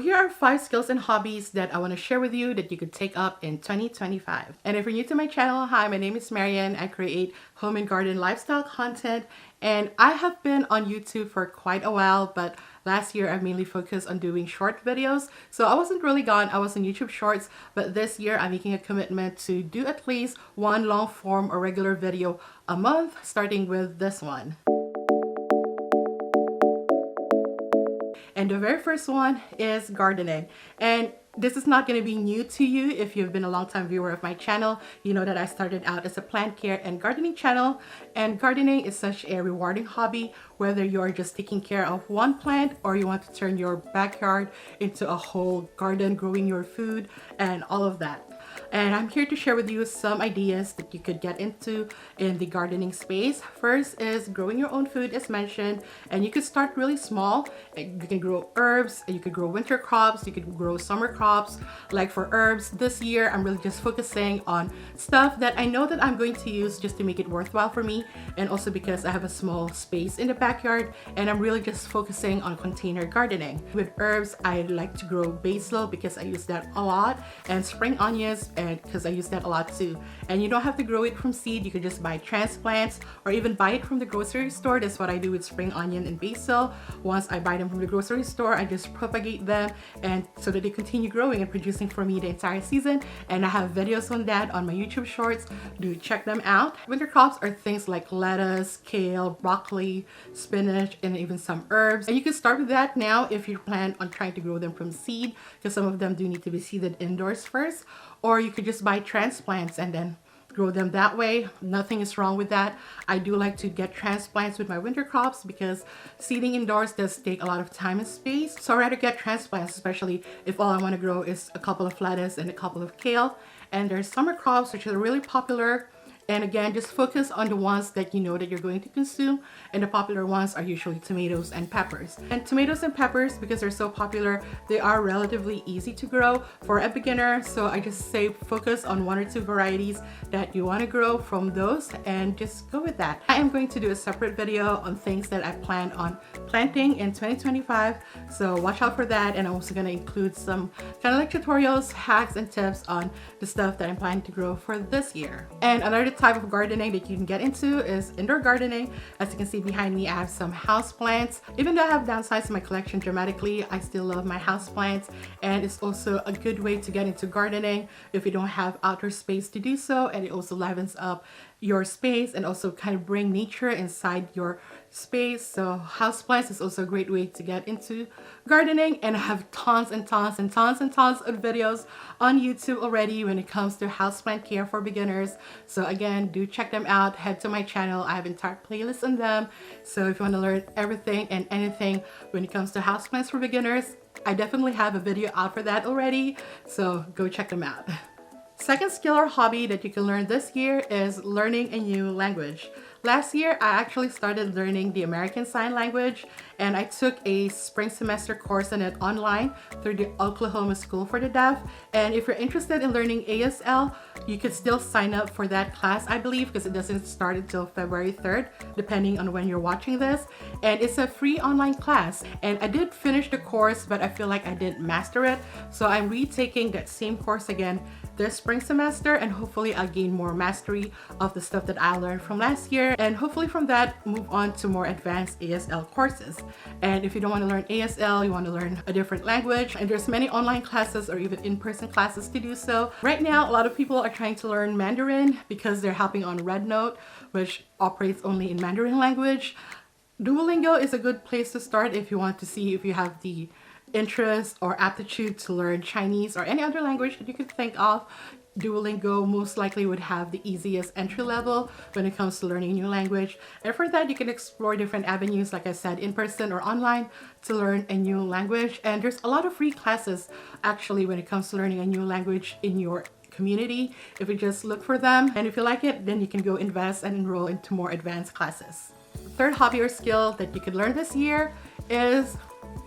Here are 5 skills and hobbies that I want to share with you that you could take up in 2025. And if you're new to my channel, hi, my name is Marian. I create home and garden lifestyle content, and I have been on YouTube for quite a while, but last year I mainly focused on doing short videos. So I wasn't really gone, I was on YouTube Shorts, but this year I'm making a commitment to do at least one long form or regular video a month, starting with this one. And the very first one is gardening. And this is not going to be new to you. If you've been a long-time viewer of my channel, you know that I started out as a plant care and gardening channel. And gardening is such a rewarding hobby, whether you're just taking care of one plant or you want to turn your backyard into a whole garden, growing your food and all of that. And I'm here to share with you some ideas that you could get into in the gardening space. First is growing your own food, as mentioned, and you could start really small. You can grow herbs, you could grow winter crops, you could grow summer crops. Like for herbs, this year I'm really just focusing on stuff that I know that I'm going to use just to make it worthwhile for me, and also because I have a small space in the backyard and I'm really just focusing on container gardening. With herbs, I like to grow basil because I use that a lot, and spring onions, and because I use that a lot too. And you don't have to grow it from seed, you could just buy transplants or even buy it from the grocery store. That's what I do with spring onion and basil. Once I buy them from the grocery store, I just propagate them, and so that they continue growing and producing for me the entire season. And I have videos on that on my YouTube Shorts. Do check them out. Winter crops are things like lettuce, kale, broccoli, spinach, and even some herbs. And you can start with that now if you plan on trying to grow them from seed, because some of them do need to be seeded indoors first. Or you could just buy transplants and then grow them that way. Nothing is wrong with that. I do like to get transplants with my winter crops because seeding indoors does take a lot of time and space. So I'd rather get transplants, especially if all I want to grow is a couple of lettuce and a couple of kale. And there's summer crops, which are really popular. And again, just focus on the ones that you know that you're going to consume. And the popular ones are usually tomatoes and peppers. And tomatoes and peppers, because they're so popular, they are relatively easy to grow for a beginner. So I just say focus on 1 or 2 varieties that you want to grow from those and just go with that. I am going to do a separate video on things that I plan on planting in 2025. So watch out for that. And I'm also going to include some kind of like tutorials, hacks, and tips on the stuff that I'm planning to grow for this year. And another type of gardening that you can get into is indoor gardening. As you can see behind me, I have some house plants. Even though I have downsized my collection dramatically, I still love my house plants, and it's also a good way to get into gardening if you don't have outdoor space to do so. And it also livens up your space and also kind of bring nature inside your space. So houseplants is also a great way to get into gardening, and I have tons and tons and tons and tons of videos on YouTube already when it comes to houseplant care for beginners. So again, do check them out. Head to my channel. I have entire playlists on them. So if you want to learn everything and anything when it comes to houseplants for beginners, I definitely have a video out for that already. So go check them out. Second skill or hobby that you can learn this year is learning a new language. Last year, I actually started learning the American Sign Language, and I took a spring semester course on it online through the Oklahoma School for the Deaf. And if you're interested in learning ASL, you could still sign up for that class, I believe, because it doesn't start until February 3rd, depending on when you're watching this. And it's a free online class. And I did finish the course, but I feel like I didn't master it. So I'm retaking that same course again this spring semester, and hopefully I'll gain more mastery of the stuff that I learned from last year, and hopefully from that move on to more advanced ASL courses. And if you don't want to learn ASL, you want to learn a different language, and there's many online classes or even in-person classes to do so. Right now, a lot of people are trying to learn Mandarin because they're hopping on Red Note, which operates only in Mandarin language. Duolingo is a good place to start if you want to see if you have the interest or aptitude to learn Chinese or any other language that you could think of. Duolingo most likely would have the easiest entry level when it comes to learning a new language. And for that, you can explore different avenues, like I said, in person or online, to learn a new language. And there's a lot of free classes actually when it comes to learning a new language in your community if you just look for them. And if you like it, then you can go invest and enroll into more advanced classes. The third hobby or skill that you could learn this year is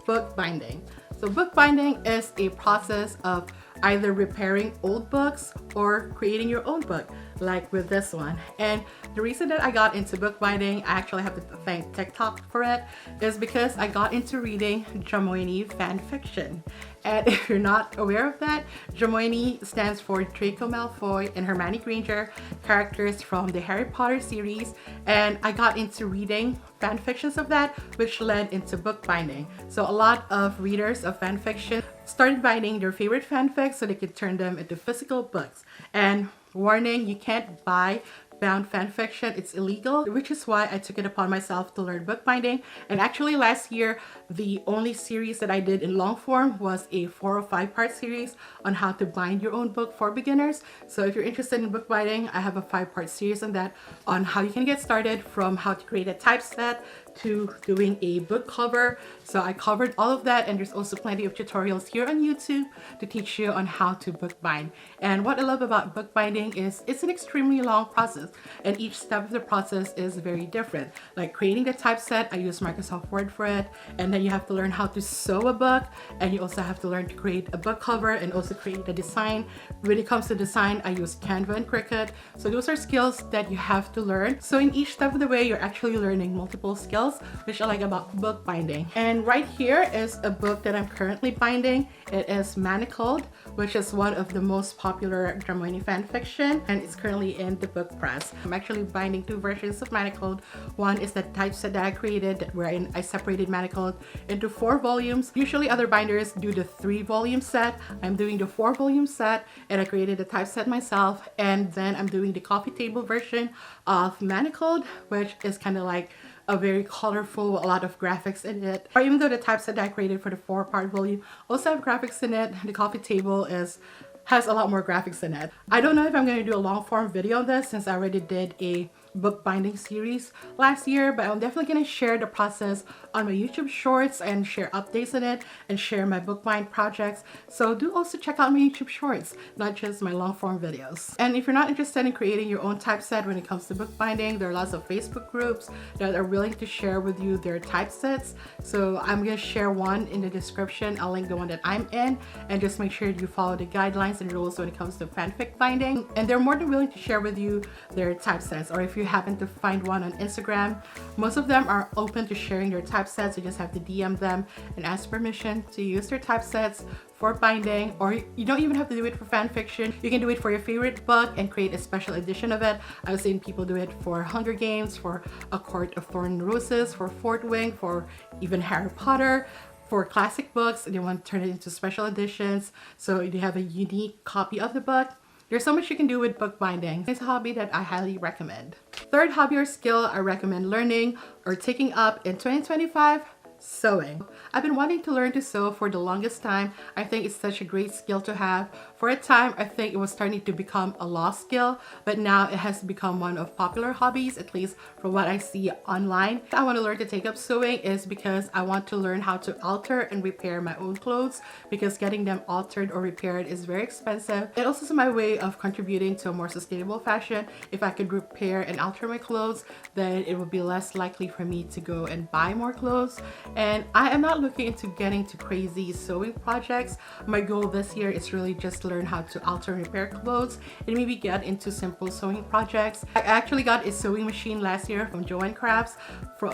bookbinding. So bookbinding is a process of either repairing old books or creating your own book. like with this one. And the reason that I got into bookbinding, I actually have to thank TikTok for it, is because I got into reading Hermione fan fiction. And if you're not aware of that, Hermione stands for Draco Malfoy and Hermione Granger, characters from the Harry Potter series. And I got into reading fan fictions of that, which led into bookbinding. So a lot of readers of fan fiction started binding their favorite fanfics so they could turn them into physical books. And warning, you can't buy bound fan fiction, it's illegal, which is why I took it upon myself to learn bookbinding. And actually last year, the only series that I did in long form was a 4 or 5 part series on how to bind your own book for beginners. So if you're interested in bookbinding, I have a 5-part series on that, on how you can get started, from how to create a typeset to doing a book cover. So I covered all of that, and there's also plenty of tutorials here on YouTube to teach you on how to bookbind. And what I love about bookbinding is it's an extremely long process, and each step of the process is very different. Like creating the typeset, I use Microsoft Word for it, and then you have to learn how to sew a book, and you also have to learn to create a book cover and also create a design. When it comes to design, I use Canva and Cricut. So those are skills that you have to learn. So in each step of the way, you're actually learning multiple skills, which I like about bookbinding. And right here is a book that I'm currently binding. It is Manacled, which is one of the most popular Hermione fan fiction, and it's currently in the book press. I'm actually binding 2 versions of Manacled. One is the typeset that I created, wherein I separated Manacled into 4 volumes. Usually other binders do the 3-volume set. I'm doing the 4-volume set, and I created the typeset myself. And then I'm doing the coffee table version of Manacled, which is kind of like a very colorful, a lot of graphics in it. Or even though the typeset that I created for the 4-part volume also have graphics in it, the coffee table has a lot more graphics in it. I don't know if I'm going to do a long form video on this, since I already did a bookbinding series last year, but I'm definitely going to share the process on my YouTube shorts and share updates in it and share my bookbind projects. So do also check out my YouTube shorts, not just my long form videos. And if you're not interested in creating your own typeset when it comes to bookbinding, there are lots of Facebook groups that are willing to share with you their typesets. So I'm going to share one in the description. I'll link the one that I'm in, and just make sure you follow the guidelines and rules when it comes to fanfic binding. And they're more than willing to share with you their typesets, or if you happen to find one on Instagram, most of them are open to sharing their typesets. You just have to DM them and ask permission to use their typesets for binding. Or you don't even have to do it for fan fiction. You can do it for your favorite book and create a special edition of it. I've seen people do it for Hunger Games, for A Court of Thorn and Roses, for Fort Wing, for even Harry Potter. For classic books, they want to turn it into special editions, so you have a unique copy of the book. There's so much you can do with bookbinding. It's a hobby that I highly recommend. Third hobby or skill I recommend learning or taking up in 2025, sewing. I've been wanting to learn to sew for the longest time. I think it's such a great skill to have. For a time, I think it was starting to become a lost skill, but now it has become one of popular hobbies, at least from what I see online. I want to learn to take up sewing is because I want to learn how to alter and repair my own clothes, because getting them altered or repaired is very expensive. It also is my way of contributing to a more sustainable fashion. If I could repair and alter my clothes, then it would be less likely for me to go and buy more clothes. And I am not looking into getting to crazy sewing projects. My goal this year is really just learn how to alter and repair clothes and maybe get into simple sewing projects. I actually got a sewing machine last year from Joann Crafts.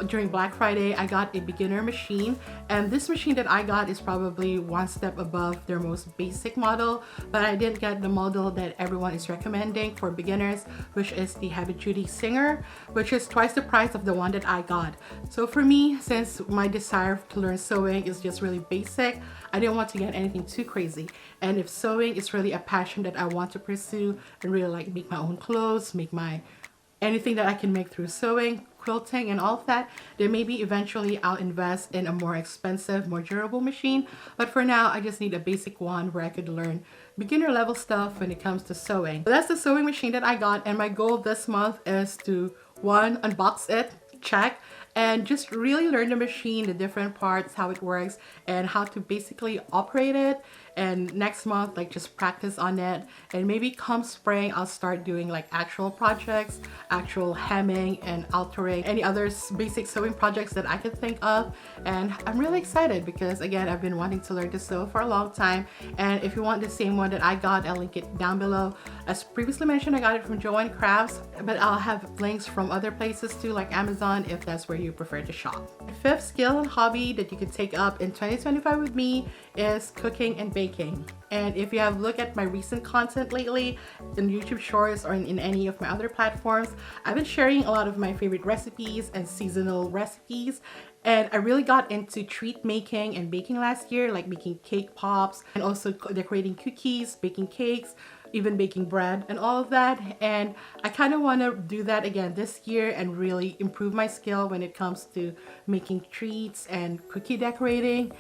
During Black Friday, I got a beginner machine, and this machine that I got is probably one step above their most basic model, but I didn't get the model that everyone is recommending for beginners, which is the Heavy Duty Singer, which is twice the price of the one that I got. So for me, since my desire to learn sewing is just really basic, I didn't want to get anything too crazy. And if sewing is really a passion that I want to pursue and really like make my own clothes, make my anything that I can make through sewing, quilting and all of that, then maybe eventually I'll invest in a more expensive, more durable machine. But for now, I just need a basic one where I could learn beginner level stuff when it comes to sewing. So that's the sewing machine that I got, and my goal this month is to, one, unbox it, check, and just really learn the machine, the different parts, how it works, and how to basically operate it. And next month, like, just practice on it, and maybe come spring I'll start doing like actual projects, actual hemming and altering, any other basic sewing projects that I could think of. And I'm really excited because, again, I've been wanting to learn to sew for a long time. And if you want the same one that I got, I'll link it down below. As previously mentioned, I got it from Joanne Crafts, but I'll have links from other places too, like Amazon, if that's where you prefer to shop. The fifth skill and hobby that you can take up in 2025 with me is cooking and baking. And if you have looked at my recent content lately in YouTube Shorts or in any of my other platforms, I've been sharing a lot of my favorite recipes and seasonal recipes. And I really got into treat making and baking last year, like making cake pops and also decorating cookies, baking cakes, even baking bread and all of that. And I kind of want to do that again this year and really improve my skill when it comes to making treats and cookie decorating,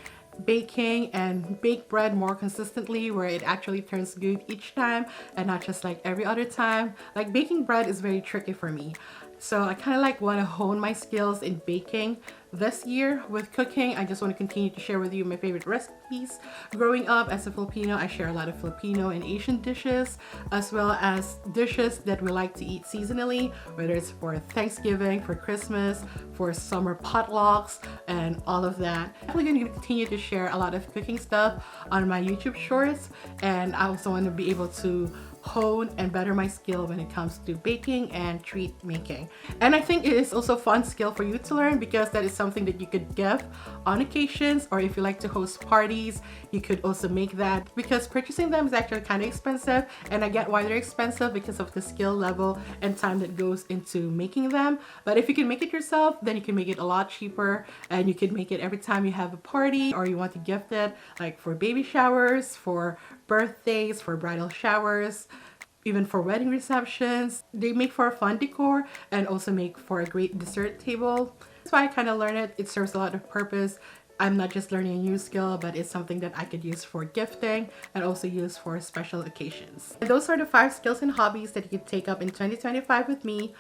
baking, and bake bread more consistently where it actually turns good each time and not just like every other time. Like, baking bread is very tricky for me. So I kind of like want to hone my skills in baking this year. With cooking, I just want to continue to share with you my favorite recipes. Growing up as a Filipino, I share a lot of Filipino and Asian dishes, as well as dishes that we like to eat seasonally, whether it's for Thanksgiving, for Christmas, for summer potlucks, and all of that. I'm definitely going to continue to share a lot of cooking stuff on my YouTube Shorts, and I also want to be able to hone and better my skill when it comes to baking and treat making. And I think it is also a fun skill for you to learn because that is something that you could give on occasions, or if you like to host parties, you could also make that, because purchasing them is actually kind of expensive, and I get why they're expensive because of the skill level and time that goes into making them. But if you can make it yourself, then you can make it a lot cheaper, and you can make it every time you have a party or you want to gift it, like for baby showers, for birthdays, for bridal showers, even for wedding receptions. They make for a fun decor and also make for a great dessert table. That's why I kind of learned it. It serves a lot of purpose. I'm not just learning a new skill, but it's something that I could use for gifting and also use for special occasions. And those are the 5 skills and hobbies that you can take up in 2025 with me: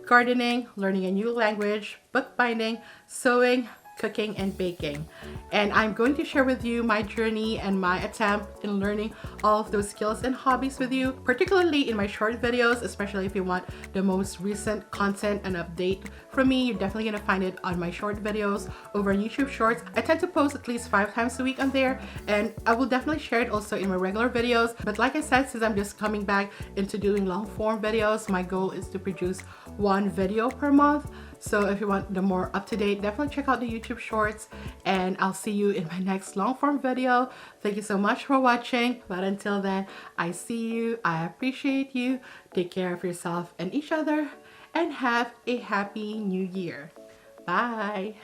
gardening, learning a new language, bookbinding, sewing, cooking, and baking. And I'm going to share with you my journey and my attempt in learning all of those skills and hobbies with you, particularly in my short videos, especially if you want the most recent content and update from me. You're definitely going to find it on my short videos over on YouTube Shorts. I tend to post at least 5 times a week on there, and I will definitely share it also in my regular videos. But like I said, since I'm just coming back into doing long form videos, my goal is to produce 1 video per month. So if you want the more up-to-date, definitely check out the YouTube Shorts, and I'll see you in my next long form video. Thank you so much for watching, but until then, I see you, I appreciate you, take care of yourself and each other, and have a happy new year. Bye.